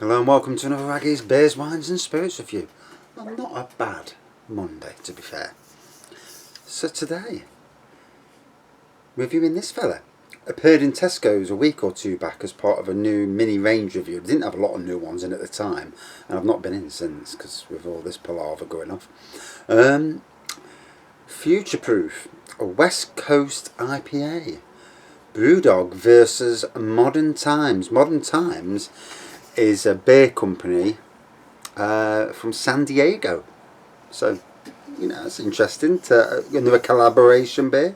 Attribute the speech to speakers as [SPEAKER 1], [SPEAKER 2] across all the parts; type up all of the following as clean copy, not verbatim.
[SPEAKER 1] Hello and welcome to another Raggy's Beers, Wines and Spirits review. Well, not a bad Monday, to be fair. So today, reviewing this fella. Appeared in Tesco's a week or two back as part of a new mini range review. They didn't have a lot of new ones in at the time, and I've not been in since, because with all this palaver going off. Future Proof, a West Coast IPA. Brewdog versus Modern Times. Modern Times is a beer company from San Diego, so you know it's interesting to another collaboration beer.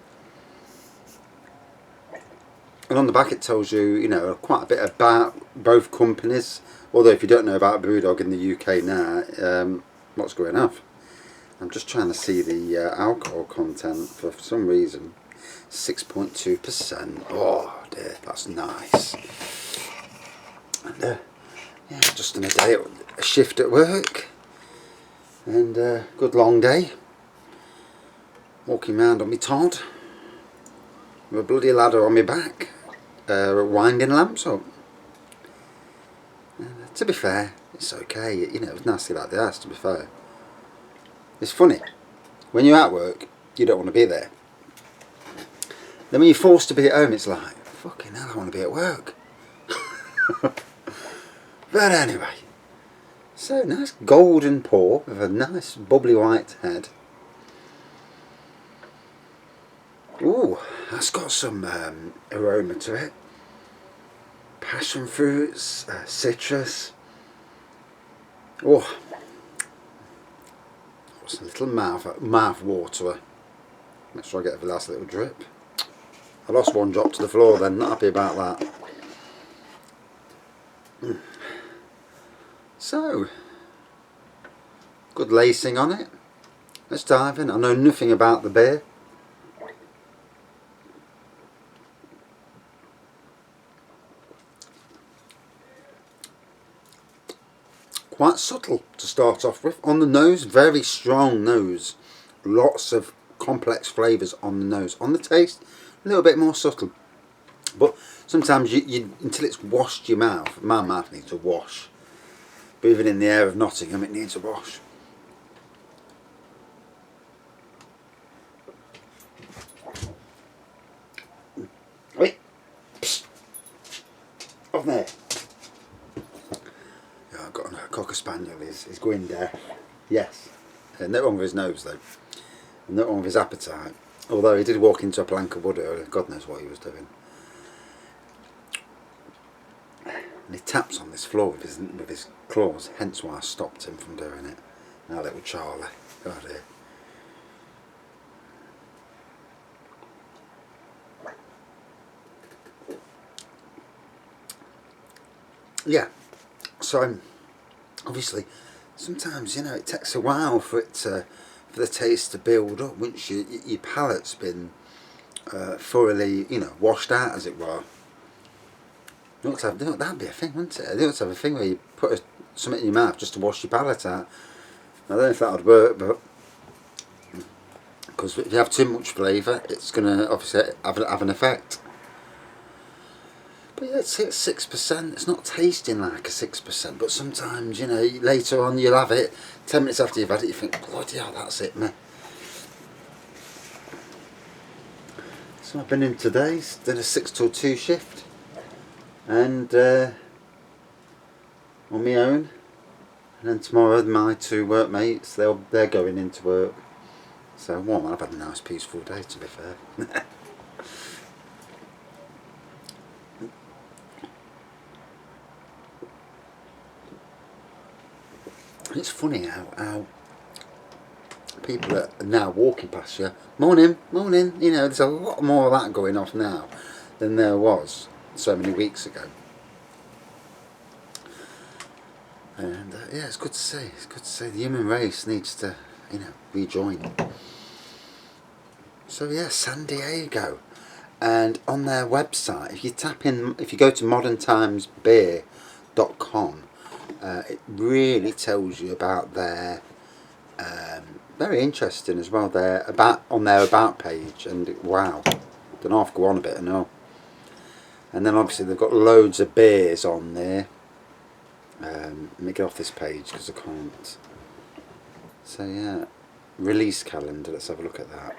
[SPEAKER 1] And on the back it tells you quite a bit about both companies. Although if you don't know about Brewdog in the UK now, what's going on? I'm just trying to see the alcohol content for some reason. 6.2%. Oh dear, that's nice. And yeah, just a shift at work, and good long day. Walking round on my Todd with a bloody ladder on my back, winding lamps up. To be fair, it's okay. It's nasty like the ass. To be fair, it's funny when you're at work, you don't want to be there. Then when you're forced to be at home, it's like, fucking hell, I want to be at work. But anyway, so nice golden pour with a nice bubbly white head. Ooh, that's got some aroma to it. Passion fruits, citrus. Oh, what's a little mouth waterer. Make sure I get the last little drip. I lost one drop to the floor then, not happy about that. So, good lacing on it. Let's dive in. I know nothing about the beer. Quite subtle to start off with. On the nose, very strong nose. Lots of complex flavours on the nose. On the taste, a little bit more subtle. But sometimes you until it's washed your mouth. My mouth needs a wash. Breathing in the air of Nottingham, it needs a wash. Wait. Psst. Off there. Yeah, I've got a cocker spaniel. He's going deaf. Yes. No wrong with his nose though. And no wrong with his appetite. Although he did walk into a plank of wood earlier. God knows what he was doing. And he taps on this floor with his claws, hence why I stopped him from doing it. Now little Charlie, God dear. Yeah, so obviously sometimes it takes a while for the taste to build up once your palate's been thoroughly washed out, as it were. That'd be a thing, wouldn't it? You ought to have a thing where you put something in your mouth just to wash your palate out. I don't know if that would work, but because if you have too much flavour, it's going to obviously have an effect. But yeah, it's 6%. It's not tasting like a 6%, but sometimes later on you'll have it. 10 minutes after you've had it, you think, bloody hell, that's it, man. So I've been in today, did a 6 till 2 shift. And on my own, and then tomorrow my two workmates, they're going into work. So I've had a nice peaceful day, to be fair. It's funny how people are now walking past you, morning, there's a lot more of that going off now than there was so many weeks ago. And yeah, it's good to see. It's good to see the human race needs to, rejoin. So yeah, San Diego, and on their website, if you go to moderntimesbeer.com, it really tells you about their very interesting as well. On their about page, and wow, don't know if I go on a bit or no. And then obviously they've got loads of beers on there. Let me get off this page because I can't. So yeah, release calendar. Let's have a look at that.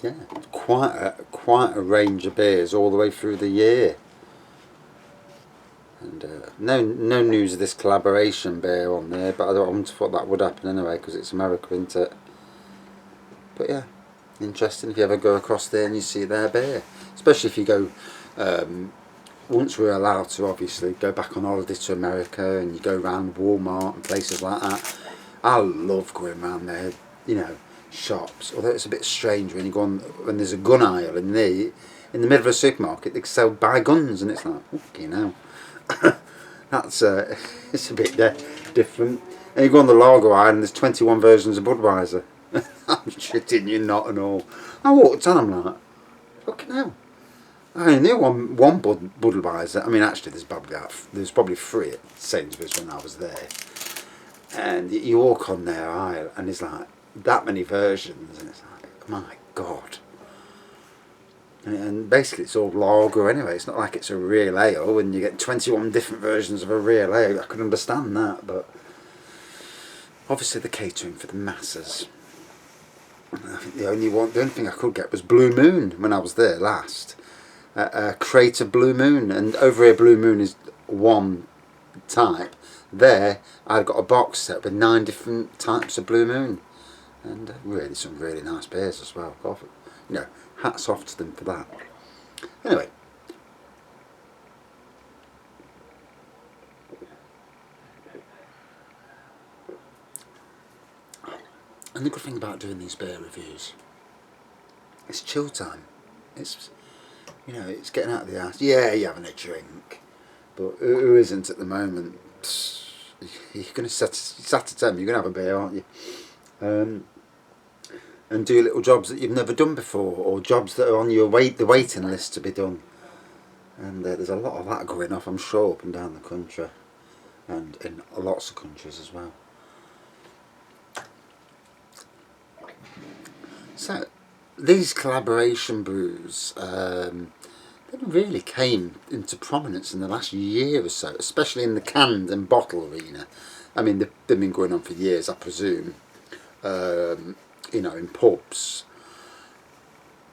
[SPEAKER 1] Yeah, quite a range of beers all the way through the year. And no news of this collaboration beer on there, but I wouldn't have thought that would happen anyway because it's America, isn't it? But yeah, interesting if you ever go across there and you see their beer, especially if you go. Once we're allowed to obviously go back on holiday to America and you go around Walmart and places like that, I love going around there, you know, shops. Although it's a bit strange when you go on, when there's a gun aisle in the middle of a supermarket, they sell buy guns and it's like, okay, now that's it's a bit different. And you go on the lager aisle and there's 21 versions of Budweiser. I'm shitting you not at all. I walked on, I'm like, fucking hell. I only knew one Budweiser. I mean, actually, there's probably three at Sainsbury's when I was there. And you walk on their aisle, and there's like that many versions, and it's like, my God. And basically, it's all lager anyway. It's not like it's a real ale, and you get 21 different versions of a real ale. I could understand that, but obviously, they're catering for the masses. I think the only thing I could get was Blue Moon when I was there last. A crate of Blue Moon, and over here Blue Moon is one type. There I've got a box set with 9 different types of Blue Moon, and really some really nice beers as well. You know, hats off to them for that. Anyway, and the good thing about doing these beer reviews, it's chill time. It's, you know, it's getting out of the house. Yeah, you're having a drink, but who isn't at the moment? You're going to sat at home. You're going to have a beer, aren't you? And do little jobs that you've never done before, or jobs that are on your the waiting list to be done. And there's a lot of that going off, I'm sure, up and down the country, and in lots of countries as well. So these collaboration brews, they really came into prominence in the last year or so, especially in the canned and bottle arena. I mean, they've been going on for years, I presume, you know, in pubs,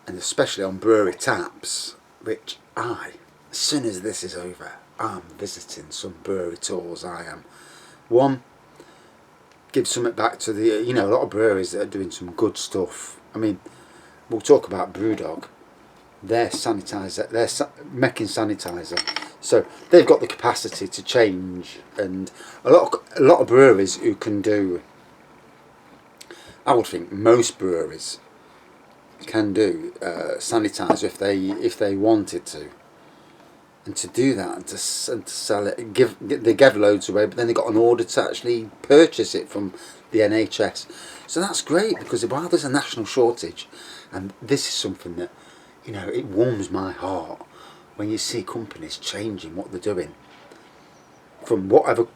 [SPEAKER 1] and especially on brewery taps, which as soon as this is over, I'm visiting some brewery tours, I am. One, give something back to the, you know, a lot of breweries that are doing some good stuff. I mean, we'll talk about Brewdog. They're making sanitizer, so they've got the capacity to change, and a lot of breweries who can do, I would think most breweries can do sanitizer if they wanted to, and to do that and to sell it, they give loads away, but then they got an order to actually purchase it from the NHS. So that's great, because while there's a national shortage, and this is something that, you know, it warms my heart when you see companies changing what they're doing. From whatever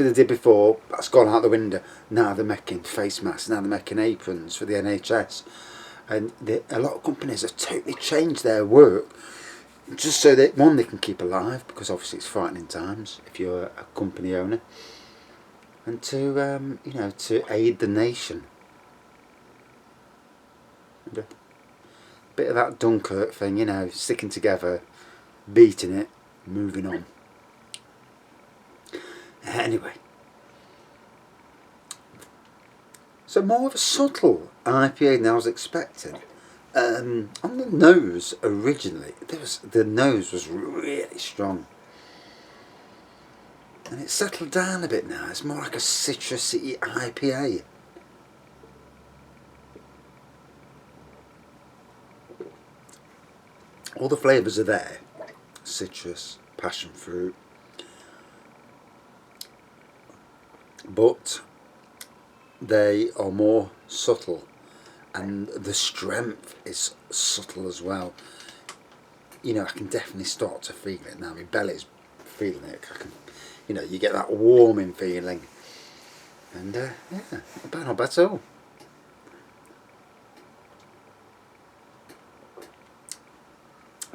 [SPEAKER 1] they did before, that's gone out the window. Now they're making face masks, now they're making aprons for the NHS. And a lot of companies have totally changed their work just so that, one, they can keep alive, because obviously it's frightening times if you're a company owner. And to, you know, to aid the nation. And bit of that Dunkirk thing, you know, sticking together, beating it, moving on. Anyway, so more of a subtle IPA than I was expecting. On the nose, originally, the nose was really strong, and it's settled down a bit now. It's more like a citrusy IPA. All the flavours are there: citrus, passion fruit, but they are more subtle, and the strength is subtle as well. You know, I can definitely start to feel it now. My belly's feeling it. You know, you get that warming feeling, and yeah, not bad at all.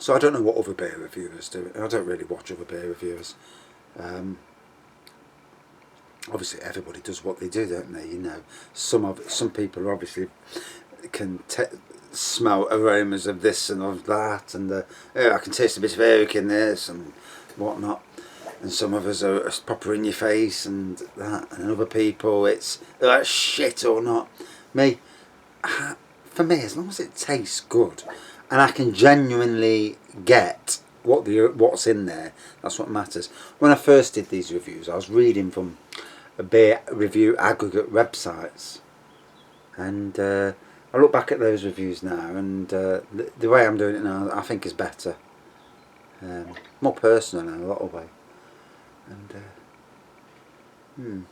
[SPEAKER 1] So I don't know what other beer reviewers do. I don't really watch other beer reviewers. Obviously, everybody does what they do, don't they? You know, some people obviously can smell aromas of this and of that, and I can taste a bit of oak in this and whatnot. And some of us are proper in your face and that, and other people it's shit or not. Me, for me, as long as it tastes good and I can genuinely get what's in there, that's what matters. When I first did these reviews, I was reading from a beer review aggregate websites, and I look back at those reviews now, and the way I'm doing it now, I think is better, more personal in a lot of ways. And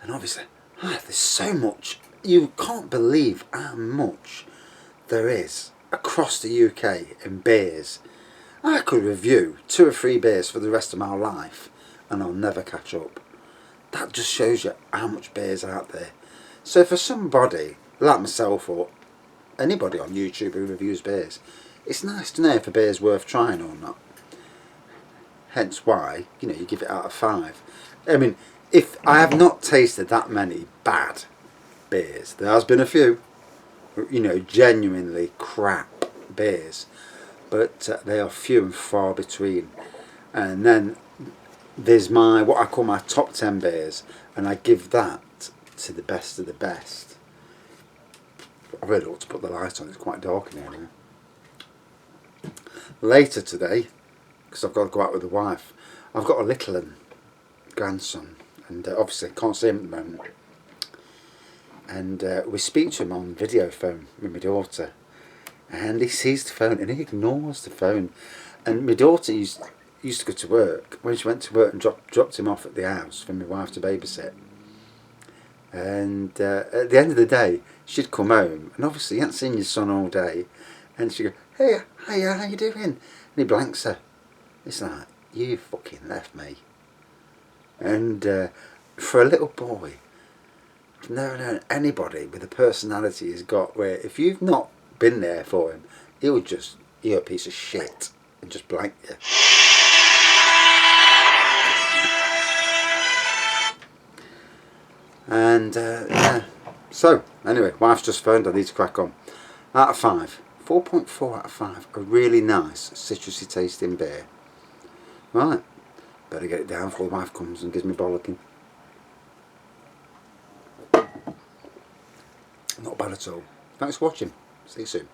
[SPEAKER 1] obviously, there's so much. You can't believe how much there is across the UK in beers. I could review 2 or 3 beers for the rest of my life and I'll never catch up. That just shows you how much beer's out there. So for somebody like myself or anybody on YouTube who reviews beers, it's nice to know if a beer's worth trying or not. Hence why, you know, you give it out of 5. I mean, if I have not tasted that many bad beers, there has been a few, you know, genuinely crap beers, but they are few and far between. And then there's what I call my top 10 beers, and I give that to the best of the best. I really ought to put the light on, it's quite dark in here now. Later today, because I've got to go out with the wife, I've got a little grandson, and obviously can't see him at the moment. And we speak to him on video phone with my daughter, and he sees the phone and he ignores the phone. And my daughter used to go to work. When she went to work and dropped him off at the house for my wife to babysit, and at the end of the day she'd come home, and obviously you hadn't seen your son all day, and she'd go, "Hey, hiya, how you doing?" And he blanks her. It's like, you fucking left me. And for a little boy, I've never known anybody with the personality he's got where if you've not been there for him, you're a piece of shit and just blank you. And yeah. So anyway, wife's just phoned, I need to crack on. Out of 5, 4.4 out of 5, a really nice citrusy tasting beer. Right, better get it down before the wife comes and gives me bollocking. Not bad at all. Thanks for watching. See you soon.